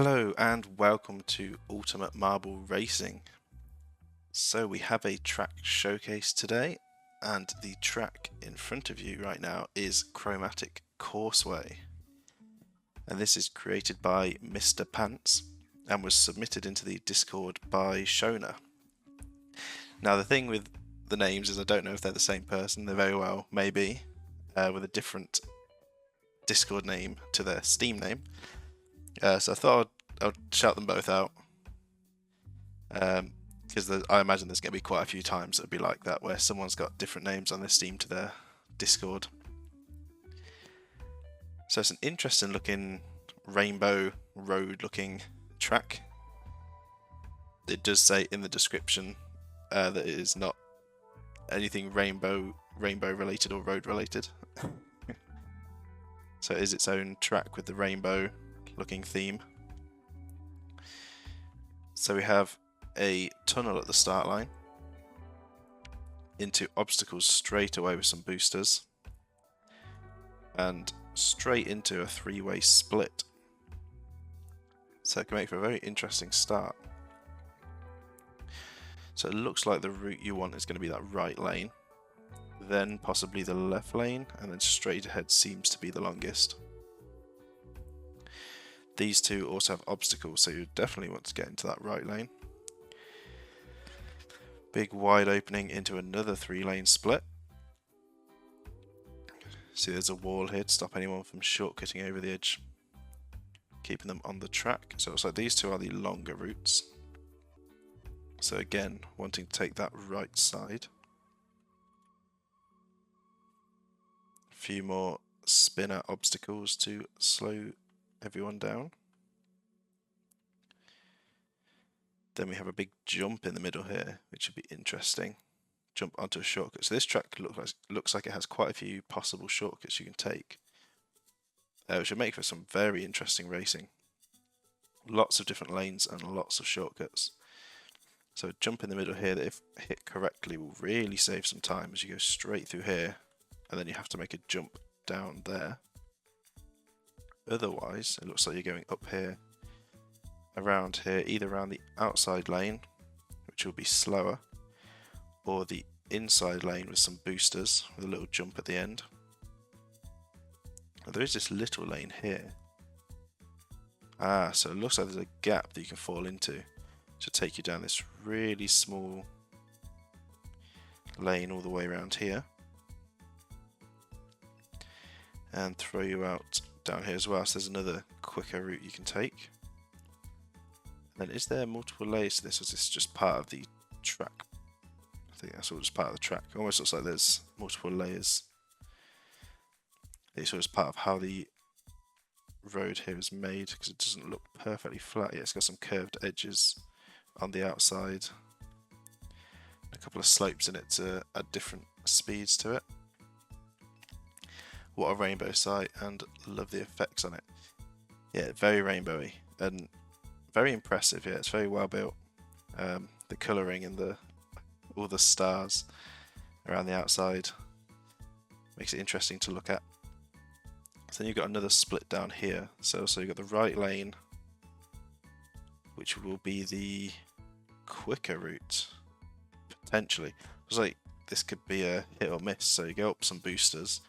Hello and welcome to Ultimate Marble Racing. So we have a track showcase today, and the track in front of you right now is Chromatic Courseway. And this is created by Mr. Pants and was submitted into the Discord by Shona. Now the thing with the names is I don't know if they're the same person. They very well may be, with a different Discord name to their Steam name. So I thought I'd shout them both out, because I imagine there's going to be quite a few times it'll be like that, where someone's got different names on their Steam to their Discord. So it's an interesting looking rainbow road looking track. It does say in the description that it is not anything rainbow related or road related. So it is its own track with the rainbow looking theme. So we have a tunnel at the start line into obstacles straight away with some boosters, and straight into a three-way split. So it can make for a very interesting start. So it looks like the route you want is going to be that right lane, then possibly the left lane, and then straight ahead seems to be the longest. These two also have obstacles, so you definitely want to get into that right lane. Big wide opening into another three-lane split. See, there's a wall here to stop anyone from shortcutting over the edge, keeping them on the track. So it looks like these two are the longer routes. So again, wanting to take that right side. A few more spinner obstacles to slow everyone down. Then we have a big jump in the middle here, which would be interesting. Jump onto a shortcut. So this track looks like it has quite a few possible shortcuts you can take, which would make for some very interesting racing. Lots of different lanes and lots of shortcuts. So a jump in the middle here that, if hit correctly, will really save some time as you go straight through here, and then you have to make a jump down there. Otherwise, it looks like you're going up here, around here, either around the outside lane, which will be slower, or the inside lane with some boosters with a little jump at the end. Now, there is this little lane here. So it looks like there's a gap that you can fall into to take you down this really small lane all the way around here, and throw you out down here as well. So there's another quicker route you can take. And then, is there multiple layers to this, or is this just part of the track? I think that's all just part of the track. It almost looks like there's multiple layers. It's sort of part of how the road here is made, because it doesn't look perfectly flat yet. It's got some curved edges on the outside, a couple of slopes in it to add different speeds to it. What a rainbow sight, and love the effects on it. Yeah, very rainbowy and very impressive. Yeah, it's very well built. The colouring and all the stars around the outside makes it interesting to look at. So then you've got another split down here. So you've got the right lane, which will be the quicker route, potentially. It's like this could be a hit or miss. So you go up some boosters.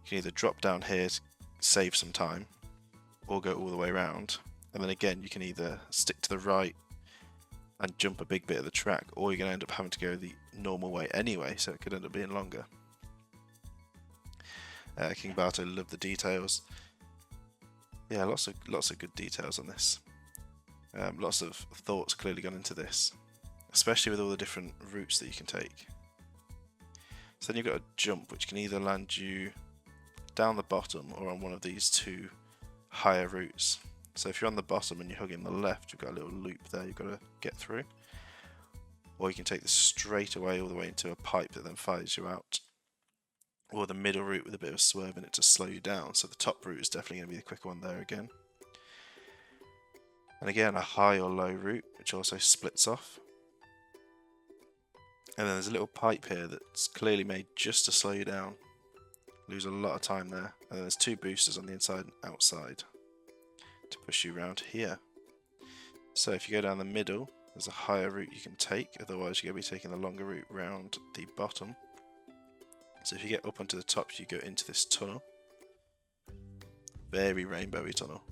You can either drop down here to save some time, or go all the way around. And then again, you can either stick to the right and jump a big bit of the track, or you're going to end up having to go the normal way anyway, so it could end up being longer. King Barto, love the details. Yeah, lots of good details on this. Lots of thoughts clearly gone into this, especially with all the different routes that you can take. So then you've got a jump, which can either land you down the bottom or on one of these two higher routes. So if you're on the bottom and you're hugging the left, you've got a little loop there you've got to get through. Or you can take this straight away all the way into a pipe that then fires you out. Or the middle route with a bit of a swerve in it to slow you down. So the top route is definitely going to be the quicker one there again. And again, a high or low route, which also splits off. And then there's a little pipe here that's clearly made just to slow you down. Lose a lot of time there. And then there's two boosters on the inside and outside to push you around here. So if you go down the middle, there's a higher route you can take, otherwise you're going to be taking the longer route round the bottom. So if you get up onto the top, you go into this tunnel. Very rainbowy tunnel.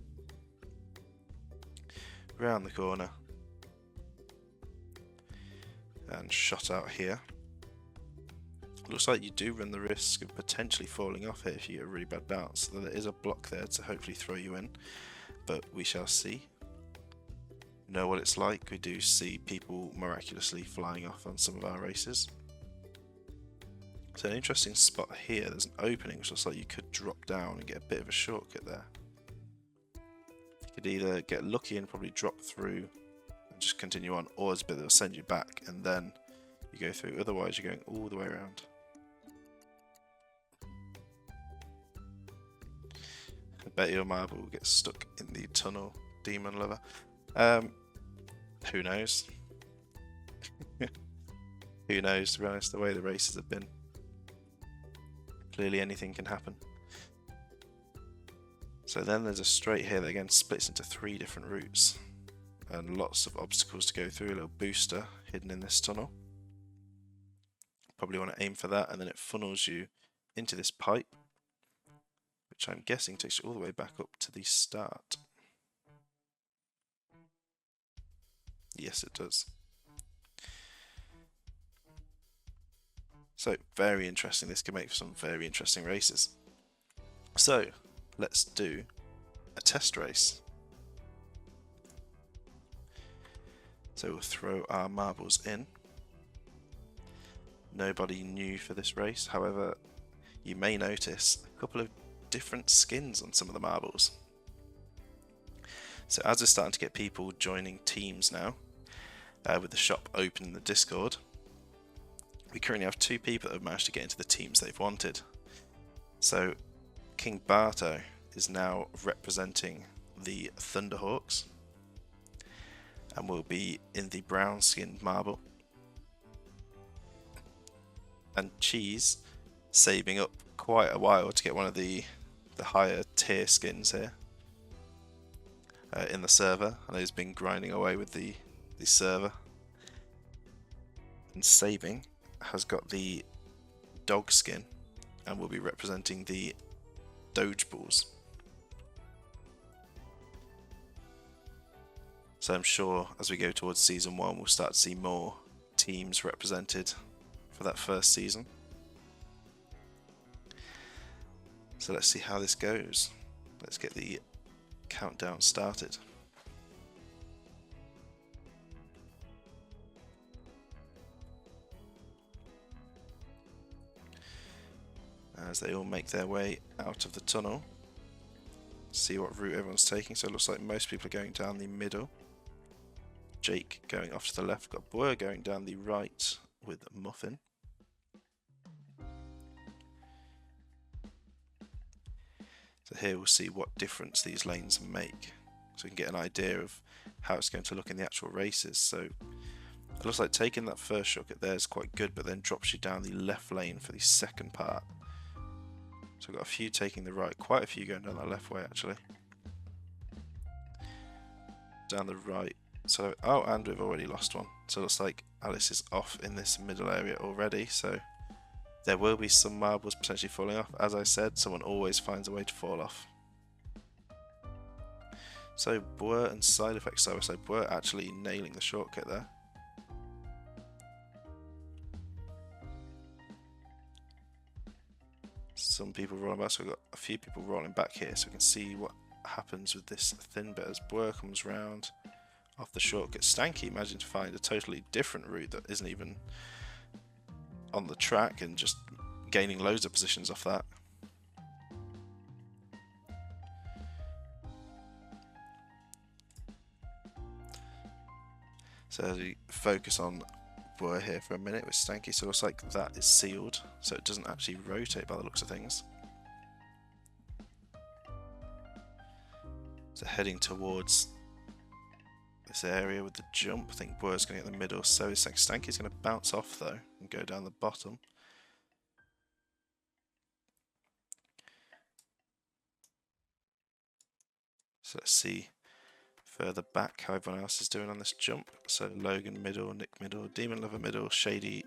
Round the corner. And shot out here. Looks like you do run the risk of potentially falling off here if you get a really bad bounce. So there is a block there to hopefully throw you in, but we shall see. Know what it's like. We do see people miraculously flying off on some of our races. So an interesting spot here, there's an opening which looks like you could drop down and get a bit of a shortcut there. You could either get lucky and probably drop through and just continue on, or there's a bit that will send you back and then you go through, otherwise you're going all the way around. I bet your marble will get stuck in the tunnel, demon lover. Who knows? Who knows, to be honest, the way the races have been. Clearly anything can happen. So then there's a straight here that again splits into 3 different routes. And lots of obstacles to go through, a little booster hidden in this tunnel. Probably want to aim for that, and then it funnels you into this pipe, which I'm guessing takes you all the way back up to the start. Yes, it does. So, very interesting. This could make for some very interesting races. So, let's do a test race. So we'll throw our marbles in. Nobody new for this race, however, you may notice a couple of different skins on some of the marbles. So as we're starting to get people joining teams now, with the shop open in the Discord, we currently have 2 people that have managed to get into the teams they've wanted. So King Barto is now representing the Thunderhawks and will be in the brown skinned marble. And Cheese saving up quite a while to get one of the higher tier skins here in the server. I know he's been grinding away with the server. And Saving has got the dog skin and will be representing the Doge Bulls. So I'm sure as we go towards season 1 we'll start to see more teams represented for that first season. So let's see how this goes. Let's get the countdown started. As they all make their way out of the tunnel, see what route everyone's taking. So it looks like most people are going down the middle. Jake going off to the left, got Boer going down the right with Muffin. So here we'll see what difference these lanes make, so we can get an idea of how it's going to look in the actual races. So it looks like taking that first shortcut there is quite good, but then drops you down the left lane for the second part. So we've got a few taking the right, quite a few going down that left way actually. Down the right. So, oh, and we've already lost one. So it looks like Alice is off in this middle area already. So there will be some marbles potentially falling off. As I said, someone always finds a way to fall off. So Boer and side effects side by side. Boer actually nailing the shortcut there. Some people rolling back, so we've got a few people rolling back here, so we can see what happens with this thin bit as Boer comes round off the shortcut. Stanky, imagine to find a totally different route that isn't even on the track and just gaining loads of positions off that. So as we focus on Boer here for a minute with Stanky, so it looks like that is sealed, so it doesn't actually rotate by the looks of things. So heading towards this area with the jump, I think Boer's going to get the middle, so is Stanky's going to bounce off though and go down the bottom. So let's see further back how everyone else is doing on this jump. So Logan middle, Nick middle, Demon Lover middle, Shady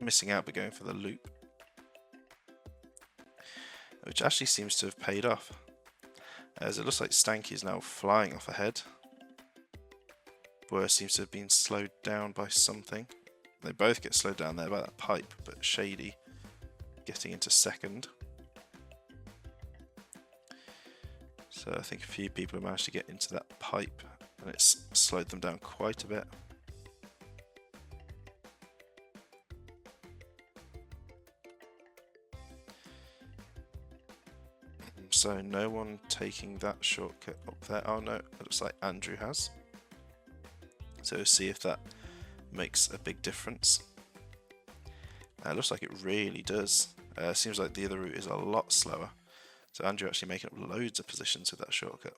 missing out but going for the loop, which actually seems to have paid off, as it looks like Stanky is now flying off ahead. Boer seems to have been slowed down by something. They both get slowed down there by that pipe, but Shady getting into second. So I think a few people have managed to get into that pipe and it's slowed them down quite a bit. So no one taking that shortcut up there. Oh no, it looks like Andrew has. So we'll see if that makes a big difference. It looks like it really does. Seems like the other route is a lot slower. So Andrew actually making up loads of positions with that shortcut.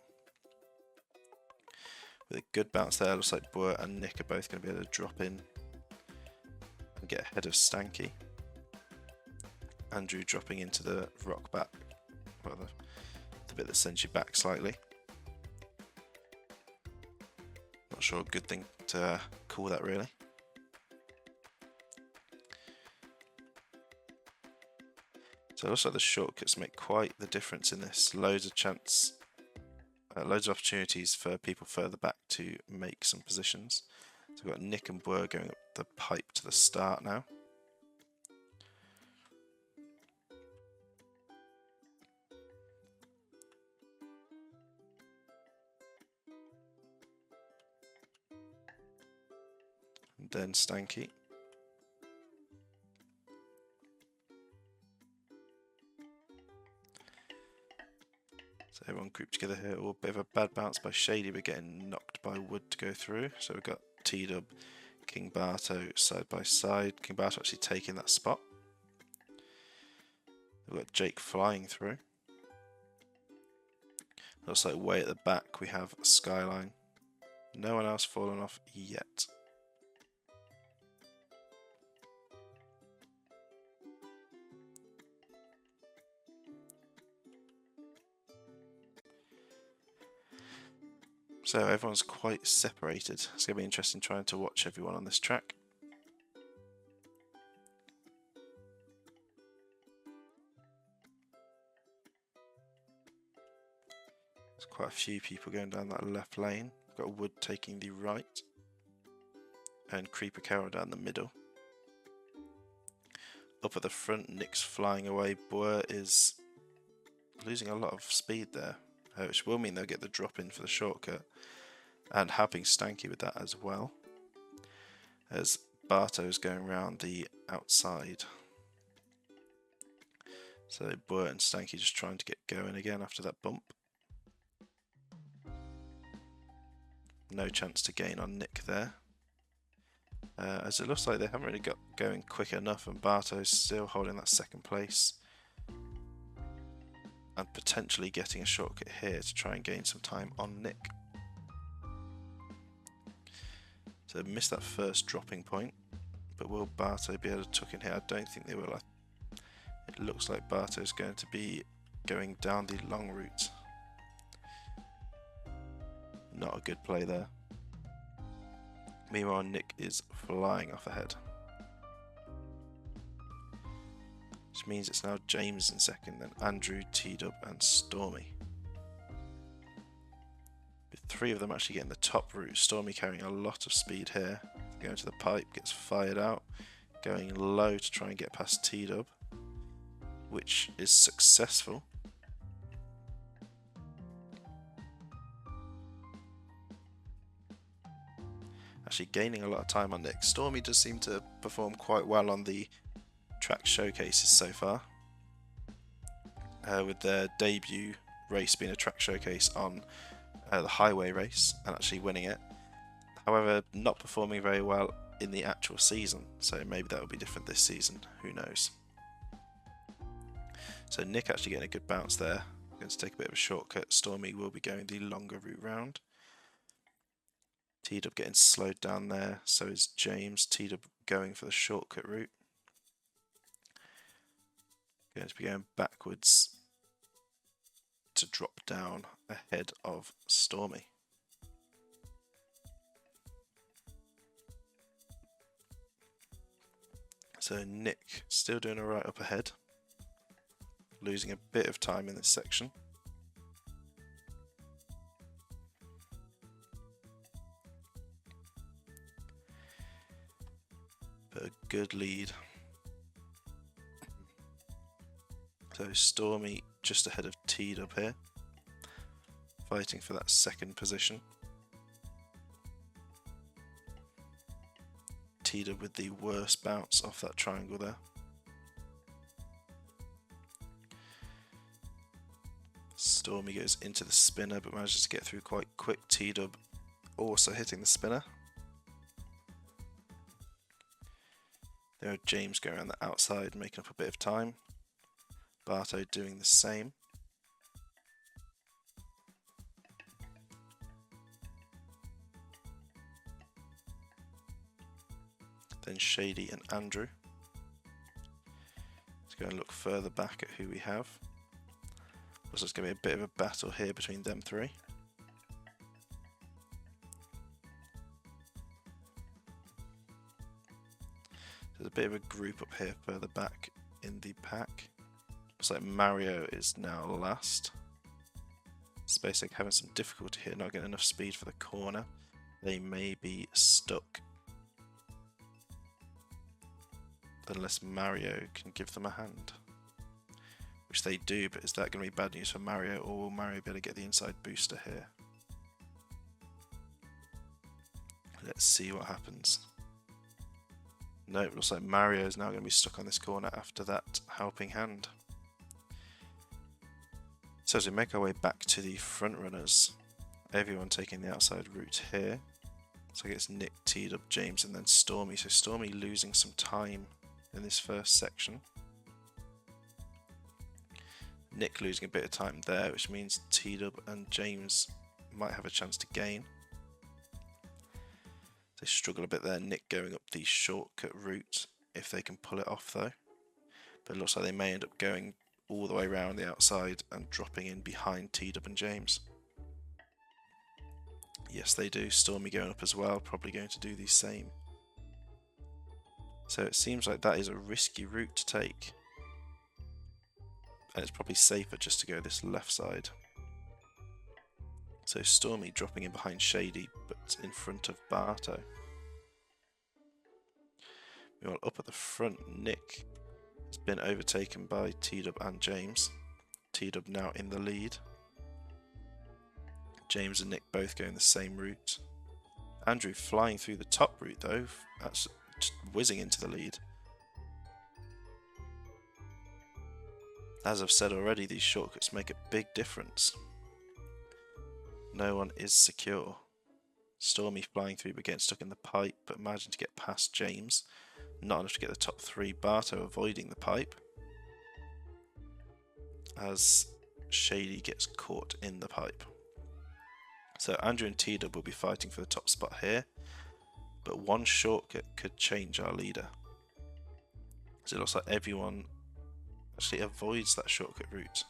With a good bounce there, looks like Boer and Nick are both going to be able to drop in and get ahead of Stanky. Andrew dropping into the rock back, well, the bit that sends you back slightly. Not sure a good thing to call that really. So it looks like the shortcuts make quite the difference in this. Loads of opportunities for people further back to make some positions. So we've got Nick and Boer going up the pipe to the start now. And then Stanky. So everyone grouped together here. Oh, a bit of a bad bounce by Shady, but getting knocked by Wood to go through. So we've got T-Dub, King Barto side by side. King Barto actually taking that spot. We've got Jake flying through. Looks like way at the back we have Skyline. No one else fallen off yet. So everyone's quite separated. It's going to be interesting trying to watch everyone on this track. There's quite a few people going down that left lane. We've got Wood taking the right. And Creeper Carol down the middle. Up at the front, Nick's flying away. Boer is losing a lot of speed there, which will mean they'll get the drop in for the shortcut, and helping Stanky with that as well, as Barto's going around the outside. So Boer and Stanky just trying to get going again after that bump. No chance to gain on Nick there, as it looks like they haven't really got going quick enough, and Barto's still holding that second place and potentially getting a shortcut here to try and gain some time on Nick. So missed that first dropping point, but will Barto be able to tuck in here? I don't think they will. It looks like Barto's going to be going down the long route. Not a good play there. Meanwhile, Nick is flying off ahead, which means it's now James in second, then Andrew, T-Dub and Stormy. With three of them actually getting the top route. Stormy carrying a lot of speed here. Going to the pipe, gets fired out. Going low to try and get past T-Dub, which is successful. Actually gaining a lot of time on Nick. Stormy does seem to perform quite well on the track showcases so far, with their debut race being a track showcase on the highway race and actually winning it. However, not performing very well in the actual season, so maybe that will be different this season, who knows. So Nick actually getting a good bounce there. Going to take a bit of a shortcut. Stormy will be going the longer route round. T-Dub getting slowed down there, so is James. T-Dub going for the shortcut route. Going to be going backwards to drop down ahead of Stormy. So Nick still doing alright up ahead, losing a bit of time in this section. But a good lead. So Stormy just ahead of T-Dub here, fighting for that second position. T-Dub with the worst bounce off that triangle there. Stormy goes into the spinner but manages to get through quite quick. T-Dub also hitting the spinner. There are James going around the outside making up a bit of time. Barto doing the same. Then Shady and Andrew. Let's go and look further back at who we have. Looks like it's going to be a bit of a battle here between them three. There's a bit of a group up here further back in the pack. Looks like Mario is now last. SpaceX having some difficulty here, not getting enough speed for the corner. They may be stuck. Unless Mario can give them a hand. Which they do, but is that going to be bad news for Mario, or will Mario be able to get the inside booster here? Let's see what happens. No, it looks like Mario is now going to be stuck on this corner after that helping hand. So as we make our way back to the front runners, everyone taking the outside route here. So I guess Nick, T-Dub, James, and then Stormy. So Stormy losing some time in this first section. Nick losing a bit of time there, which means T-Dub and James might have a chance to gain. They struggle a bit there. Nick going up the shortcut route if they can pull it off though. But it looks like they may end up going all the way around the outside and dropping in behind T-Dub and James. Yes, they do. Stormy going up as well, probably going to do the same. So it seems like that is a risky route to take. And it's probably safer just to go this left side. So Stormy dropping in behind Shady, but in front of Barto. Meanwhile, up at the front, Nick has been overtaken by T-Dub and James. T-Dub now in the lead. James and Nick both going the same route. Andrew flying through the top route though, that's just whizzing into the lead. As I've said already, these shortcuts make a big difference. No one is secure. Stormy flying through but getting stuck in the pipe, but managing to get past James. Not enough to get the top three. Barto avoiding the pipe as Shady gets caught in the pipe. So Andrew and T-Dub will be fighting for the top spot here, but one shortcut could change our leader. So it looks like everyone actually avoids that shortcut route.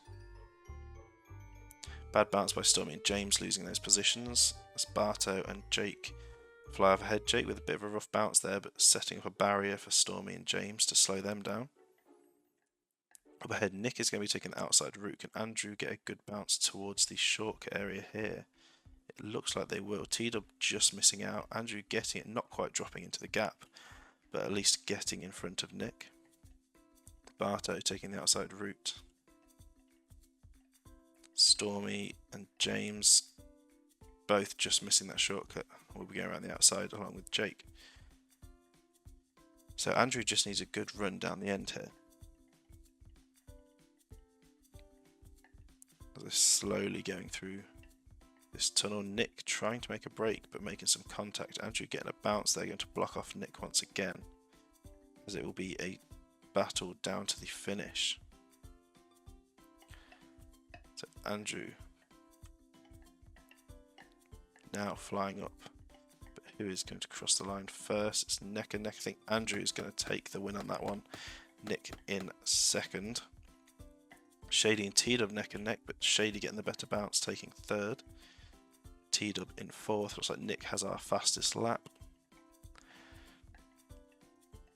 Bad bounce by Stormy and James losing those positions as Barto and Jake fly overhead. Jake with a bit of a rough bounce there, but setting up a barrier for Stormy and James to slow them down. Up ahead, Nick is going to be taking the outside route. Can Andrew get a good bounce towards the shortcut area here? It looks like they will. T-Dub just missing out. Andrew getting it, not quite dropping into the gap, but at least getting in front of Nick. Barto taking the outside route. Stormy and James both just missing that shortcut. We'll be going around the outside along with Jake. So Andrew just needs a good run down the end here. They're slowly going through this tunnel. Nick trying to make a break but making some contact. Andrew getting a bounce there, going to block off Nick once again, as it will be a battle down to the finish. So Andrew now flying up, but who is going to cross the line first? It's neck and neck. I think Andrew is going to take the win on that one. Nick in second. Shady and T-Dub neck and neck, but Shady getting the better bounce, taking third. T-Dub in fourth. Looks like Nick has our fastest lap.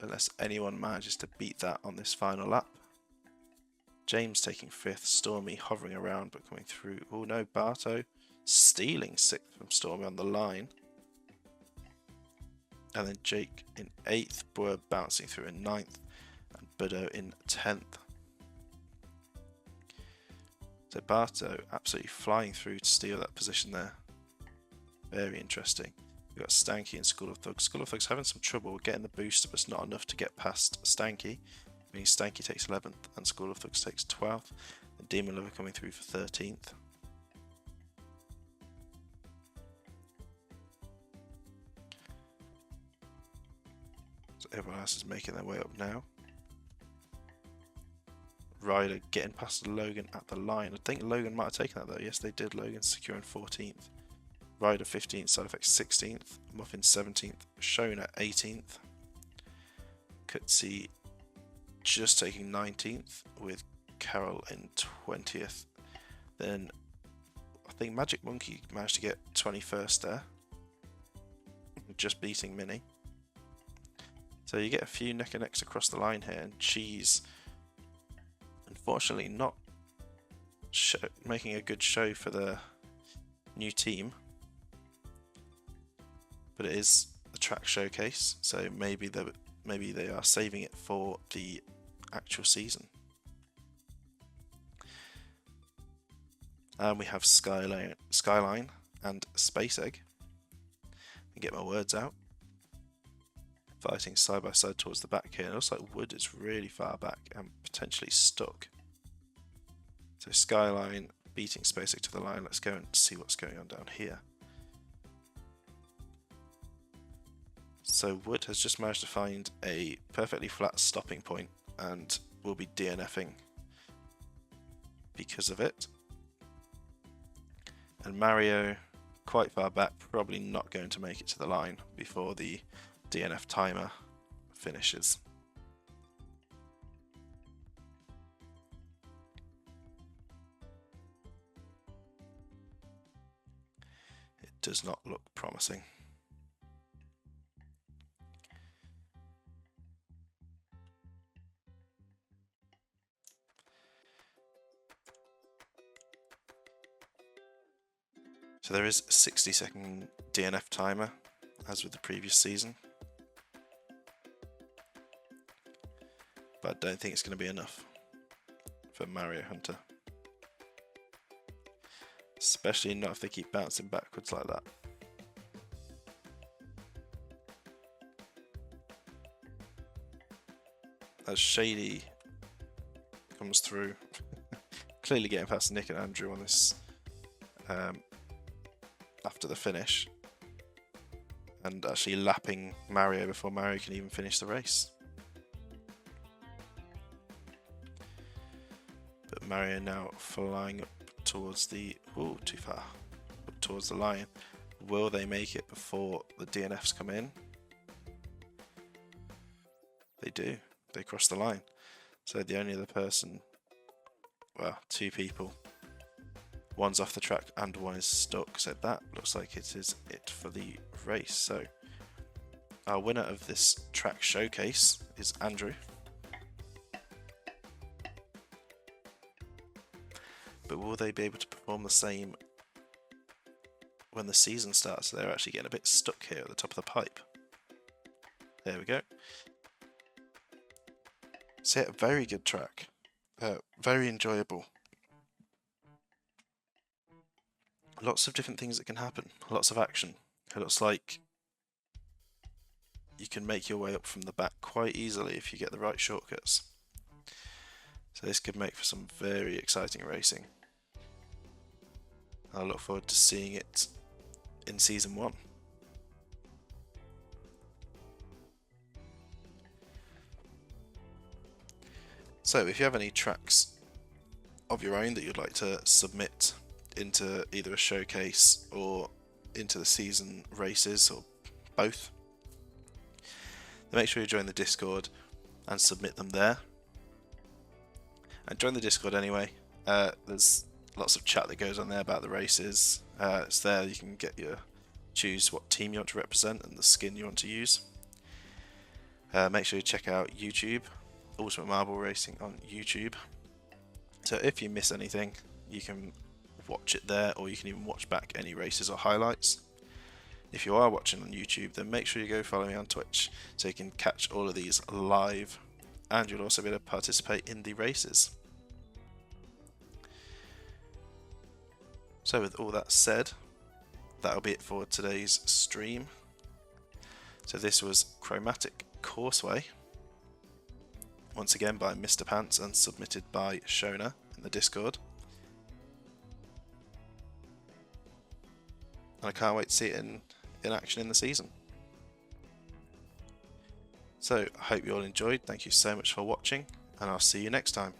unless anyone manages to beat that on this final lap. James taking 5th, Stormy hovering around but coming through. Oh no, Barto stealing 6th from Stormy on the line. And then Jake in 8th, Boer bouncing through in 9th, and Budo in 10th. So Barto absolutely flying through to steal that position there. Very interesting. We've got Stanky and School of Thugs. School of Thugs having some trouble getting the booster, but it's not enough to get past Stanky. Meaning Stanky takes 11th and School of Thugs takes 12th. And Demon Lover coming through for 13th. So everyone else is making their way up now. Ryder getting past Logan at the line. I think Logan might have taken that though. Yes, they did. Logan securing 14th. Ryder 15th, Side Effects 16th, Muffin 17th, Shona 18th. Kutsi just taking 19th with Carol in 20th. Then I think Magic Monkey managed to get 21st there, just beating Minnie. So you get a few neck and necks across the line here, and Cheese unfortunately not making a good show for the new team. But it is a track showcase, so maybe they are saving it for the actual season. And we have Skyline and Space Egg. And get my words out. Fighting side by side towards the back here. It looks like Wood is really far back and potentially stuck. So Skyline beating Space Egg to the line. Let's go and see what's going on down here. So Wood has just managed to find a perfectly flat stopping point and will be DNFing because of it. And Mario, quite far back, probably not going to make it to the line before the DNF timer finishes. It does not look promising. So there is a 60-second DNF timer, as with the previous season. But I don't think it's going to be enough for Mario Hunter. Especially not if they keep bouncing backwards like that. As Shady comes through, clearly getting past Nick and Andrew on this after the finish, and actually lapping Mario before Mario can even finish the race. But Mario now flying up towards the too far, up towards the line. Will they make it before the DNFs come in? They do. They cross the line. So the only other person, well, two people. One's off the track and one is stuck, so that looks like it is it for the race. So our winner of this track showcase is Andrew. But will they be able to perform the same when the season starts? They're actually getting a bit stuck here at the top of the pipe. There we go. So yeah, very good track. Very enjoyable. Lots of different things that can happen, lots of action. It looks like you can make your way up from the back quite easily if you get the right shortcuts. So this could make for some very exciting racing. I look forward to seeing it in Season 1. So if you have any tracks of your own that you'd like to submit into either a showcase or into the season races, or both, then make sure you join the Discord and submit them there. And join the Discord anyway. There's lots of chat that goes on there about the races. It's there you can choose what team you want to represent and the skin you want to use. Make sure you check out YouTube, Ultimate Marble Racing on YouTube. So if you miss anything, you can watch it there, or you can even watch back any races or highlights. If you are watching on YouTube, then make sure you go follow me on Twitch so you can catch all of these live, and you'll also be able to participate in the races. So with all that said, that'll be it for today's stream. So this was Chromatic Courseway, once again by Mr. Pants and submitted by Shona in the Discord. And I can't wait to see it in action in the season. So I hope you all enjoyed. Thank you so much for watching, and I'll see you next time.